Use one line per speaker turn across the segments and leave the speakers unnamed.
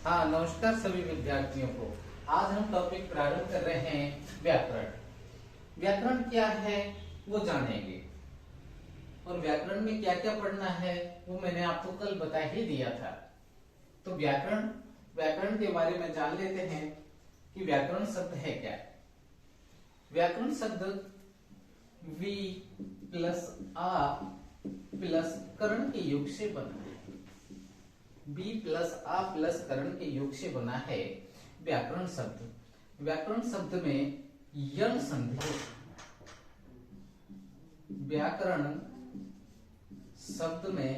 हाँ, नमस्कार सभी विद्यार्थियों को। आज हम टॉपिक प्रारंभ कर रहे हैं व्याकरण। व्याकरण क्या है वो जानेंगे, और व्याकरण में क्या क्या पढ़ना है वो मैंने आपको कल बता ही दिया था। तो व्याकरण व्याकरण के बारे में जान लेते हैं कि व्याकरण शब्द है क्या। व्याकरण शब्द वी प्लस आ प्लस करण के योग से बना है। बी प्लस आ प्लस करण के योग से बना है व्याकरण शब्द। व्याकरण शब्द में यण संधि, व्याकरण शब्द में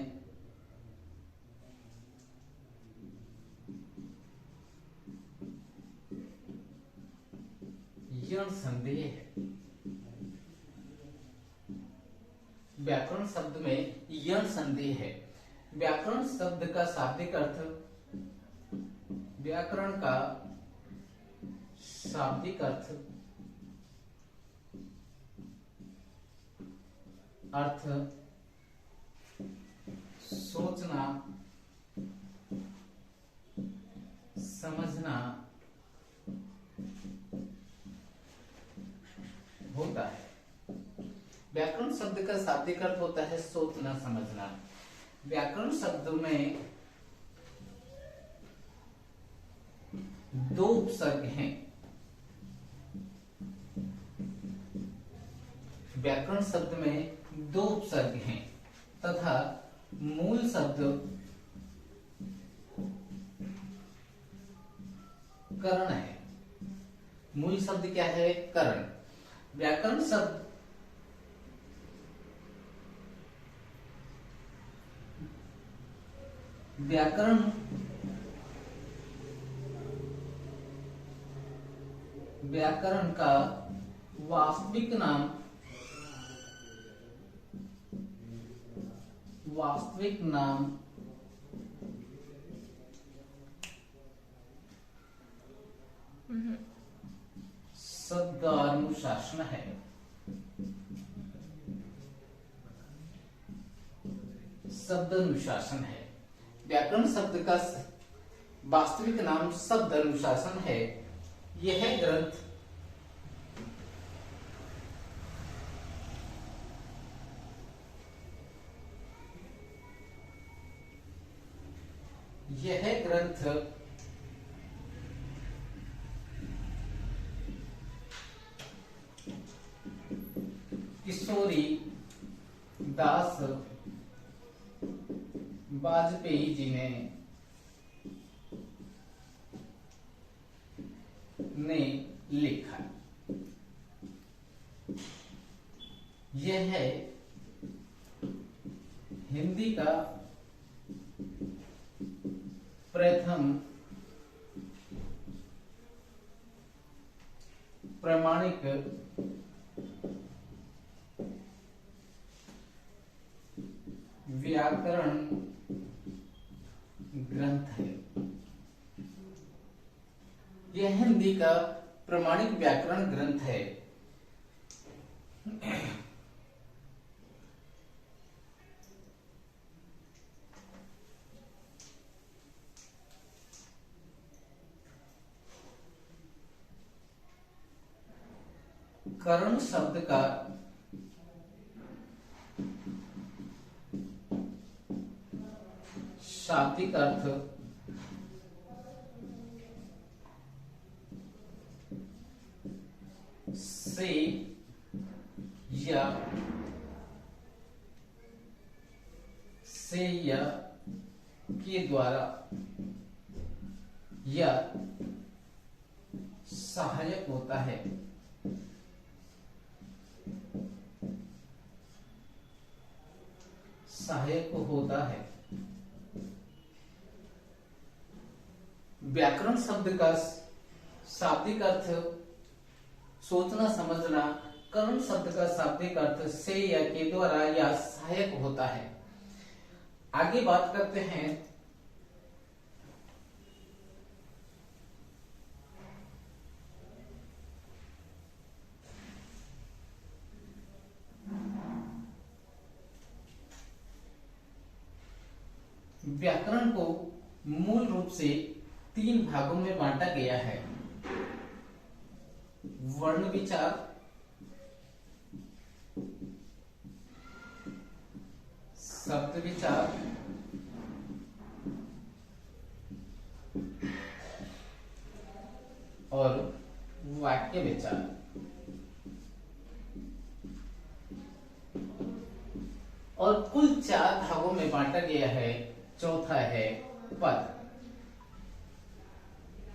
यण संधि है। व्याकरण शब्द में यण संधि है। व्याकरण शब्द का शाब्दिक अर्थ, व्याकरण का शाब्दिक अर्थ सोचना, समझना होता है। व्याकरण शब्द का शाब्दिक अर्थ होता है सोचना, समझना। व्याकरण शब्द में दो उपसर्ग हैं। व्याकरण शब्द में दो उपसर्ग हैं तथा मूल शब्द करण है। मूल शब्द क्या है? करण। व्याकरण शब्द व्याकरण का वास्तविक नाम शब्दानुशासन है। शब्दानुशासन है। व्याकरण शब्द का वास्तविक नाम शब्द अनुशासन है। यह ग्रंथ किशोरी दास वाजपेयी जी ने लिखा। यह है हिंदी का प्रथम प्रमाणिक व्याकरण ग्रंथ है। यह हिंदी का प्रमाणिक व्याकरण ग्रंथ है। करण शब्द का शाब्दिक अर्थ से या के द्वारा या सहायक होता है। व्याकरण शब्द का शाब्दिक अर्थ सोचना, समझना। करण शब्द का शाब्दिक अर्थ से या के द्वारा या सहायक होता है। आगे बात करते हैं व्याकरण को मूल रूप से तीन भागों में बांटा गया है। वर्ण विचार, शब्द विचार और वाक्य विचार। और कुल चार भागों में बांटा गया है। चौथा है पद।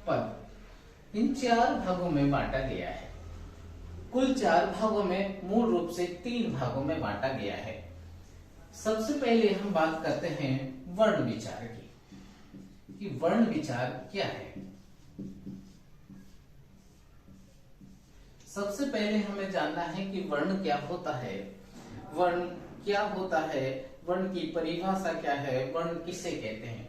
पद इन चार भागों में बांटा गया है। कुल चार भागों में मूल रूप से तीन भागों में बांटा गया है। सबसे पहले हम बात करते हैं वर्ण विचार की, कि वर्ण विचार क्या है। सबसे पहले हमें जानना है कि वर्ण क्या होता है, वर्ण क्या होता है, वर्ण की परिभाषा क्या है, वर्ण किसे कहते हैं।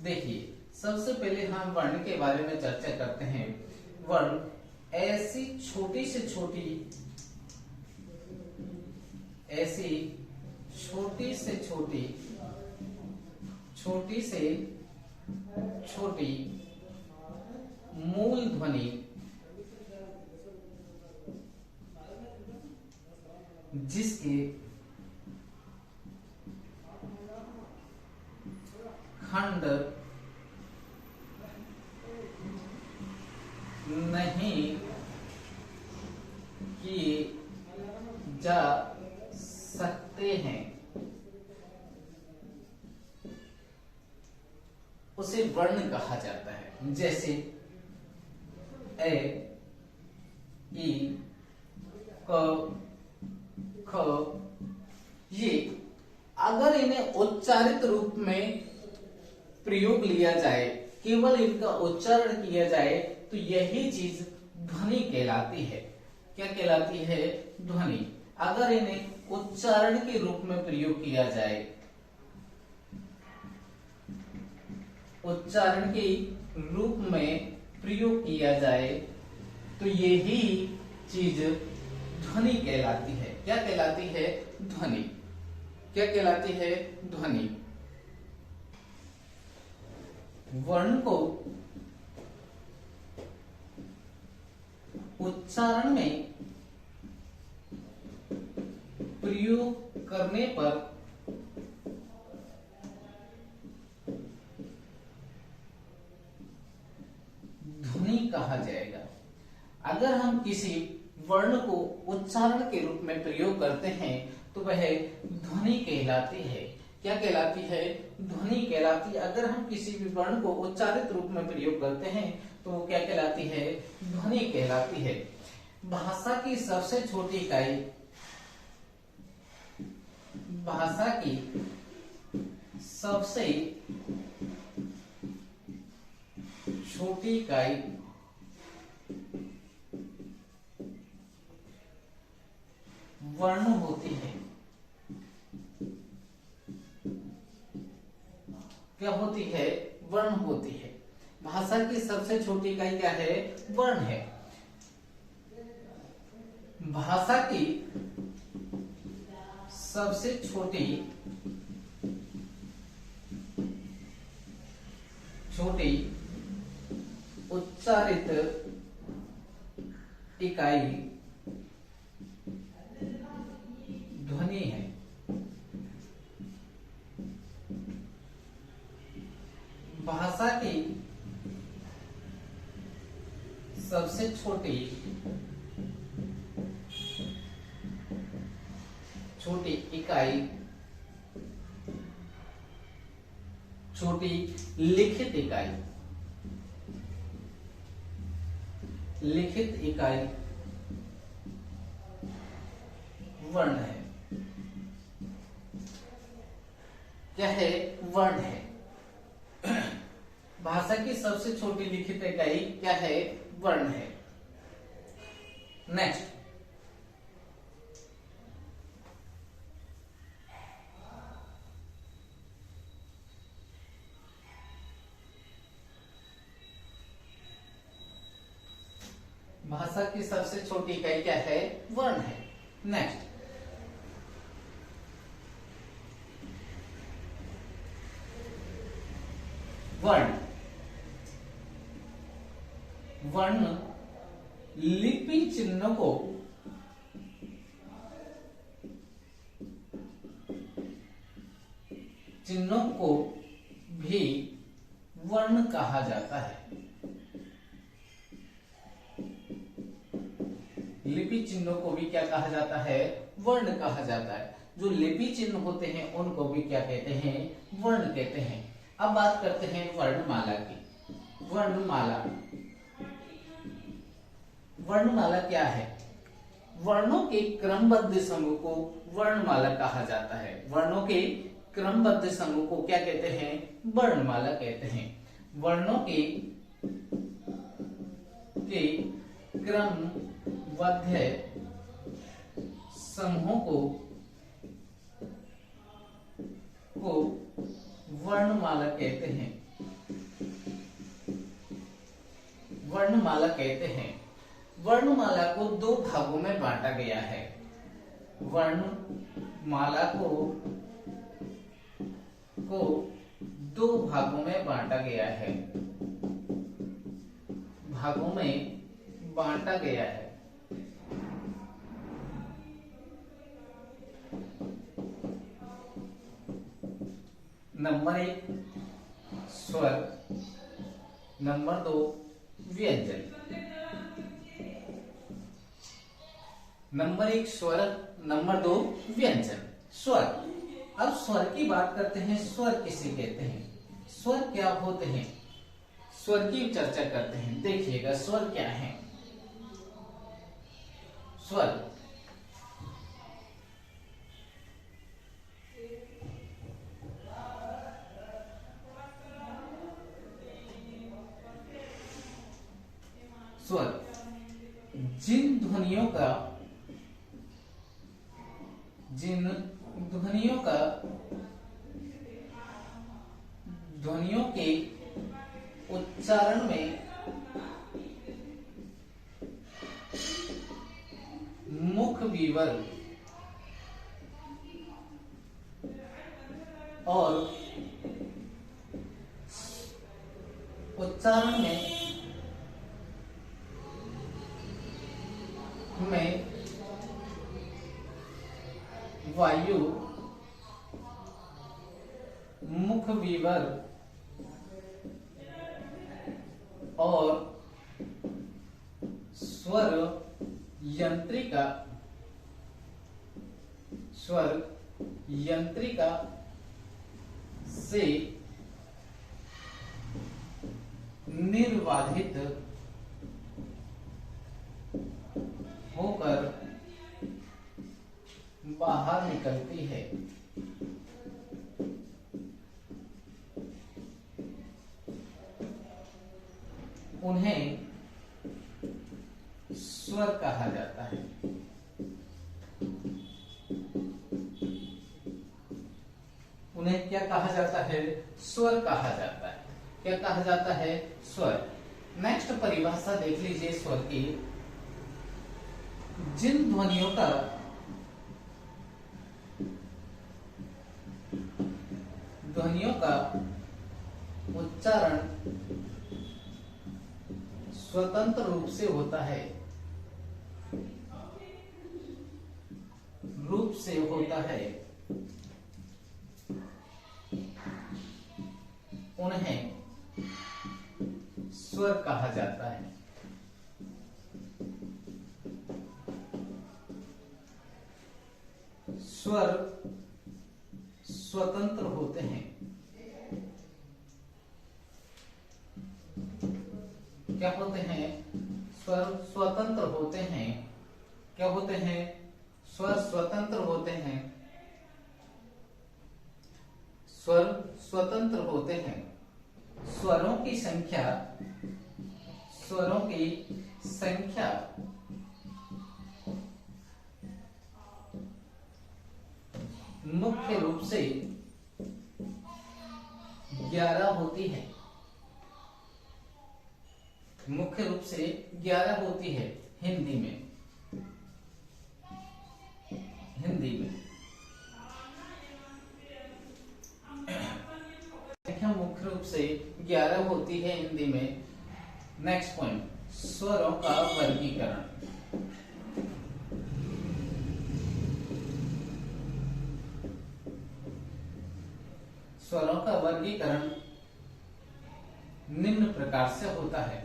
देखिए, सबसे पहले हम वर्ण के बारे में चर्चा करते हैं। वर्ण ऐसी छोटी से छोटी मूल ध्वनि जिसके खंड नहीं किए जा सकते हैं उसे वर्ण कहा जाता है। जैसे ए, ई, क, ख, ये अगर इन्हें उच्चारित रूप में प्रयोग लिया जाए, केवल इनका उच्चारण किया जाए, तो यही चीज ध्वनि कहलाती है। क्या कहलाती है? ध्वनि। अगर इन्हें उच्चारण के रूप में प्रयोग किया जाए, उच्चारण के रूप में प्रयोग किया जाए, तो यही चीज ध्वनि कहलाती है। क्या कहलाती है? ध्वनि। क्या कहलाती है? ध्वनि। वर्ण को उच्चारण में प्रयोग करने पर ध्वनि कहा जाएगा। अगर हम किसी वर्ण को उच्चारण के रूप में प्रयोग करते हैं तो वह ध्वनि कहलाती है। क्या कहलाती है? ध्वनि कहलाती है। अगर हम किसी भी वर्ण को उच्चारित रूप में प्रयोग करते हैं तो वो क्या कहलाती है? ध्वनि कहलाती है। भाषा की सबसे छोटी इकाई, भाषा की सबसे छोटी इकाई वर्ण होती है। क्या होती है? वर्ण होती है। भाषा की सबसे छोटी इकाई क्या है? वर्ण है। भाषा की सबसे छोटी उच्चारित इकाई ध्वनि है। भाषा की सबसे छोटी इकाई, छोटी लिखित इकाई वर्ण है। क्या है? वर्ण है। भाषा की सबसे छोटी लिखित इकाई क्या है? वर्ण है। नेक्स्ट, भाषा की सबसे छोटी इकाई क्या है? वर्ण है। नेक्स्ट, वर्ण वर्ण लिपि चिन्हों को भी वर्ण कहा जाता है। लिपि चिन्हों को भी क्या कहा जाता है? वर्ण कहा जाता है। जो लिपि चिन्ह होते हैं उनको भी क्या कहते हैं? वर्ण कहते हैं। अब बात करते हैं वर्णमाला की। वर्णमाला क्या है? वर्णों के क्रमबद्ध समूह को वर्णमाला कहा जाता है। वर्णों के क्रमबद्ध समूह को क्या कहते हैं? वर्णमाला कहते हैं। वर्णों के क्रमबद्ध समूहों को वर्णमाला कहते हैं। वर्णमाला कहते हैं। वर्णमाला को दो भागों में बांटा गया है। वर्णमाला को दो भागों में बांटा गया है। नंबर 1 स्वर, नंबर 2 व्यंजन। नंबर 1 स्वर, नंबर 2 व्यंजन। स्वर, अब स्वर की बात करते हैं। स्वर किसे कहते हैं? स्वर क्या होते हैं? स्वर की चर्चा करते हैं। देखिएगा स्वर क्या है। स्वर स्वर जिन ध्वनियों के उच्चारण में मुख विवर्ग और उच्चारण में वायु मुख विवर्ग और स्वर यंत्रिका से निर्वाधित होकर बाहर निकलती है। उन्हें स्वर कहा जाता है। उन्हें क्या कहा जाता है? स्वर कहा जाता है। क्या कहा जाता है? स्वर। नेक्स्ट परिभाषा देख लीजिए स्वर की। जिन ध्वनियों का उच्चारण स्वतंत्र रूप से होता है, उन्हें स्वर कहा जाता है। स्वर स्वतंत्र होते हैं। क्या होते हैं? स्वर स्वतंत्र होते हैं। क्या होते हैं? स्वर स्वतंत्र होते हैं। स्वर स्वतंत्र होते हैं। स्वरों की संख्या मुख्य रूप से 11 होती है। मुख्य रूप से 11 होती है हिंदी में। संख्या मुख्य रूप से 11 होती है हिंदी में। नेक्स्ट पॉइंट, स्वरों का वर्गीकरण। स्वरों का वर्गीकरण निम्न प्रकार से होता है।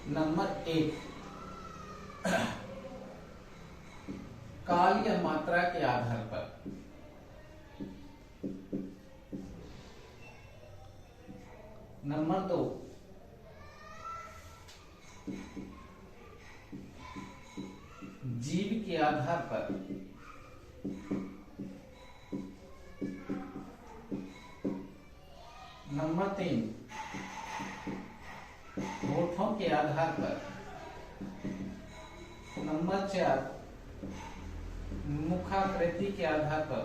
नंबर 1, काल या मात्रा के आधार पर। नंबर 2, जीव के आधार पर। नंबर 3, होठों के आधार पर। नंबर 4, मुखाकृति के आधार पर।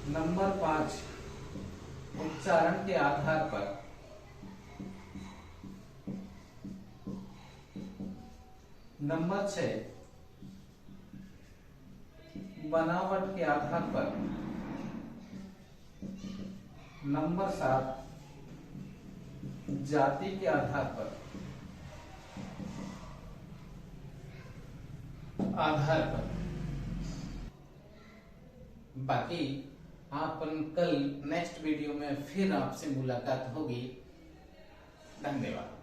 नंबर 5, उच्चारण के आधार पर। नंबर 6, बनावट के आधार पर। नंबर 7, जाति के आधार पर। बाकी अपन कल नेक्स्ट वीडियो में फिर आपसे मुलाकात होगी। धन्यवाद।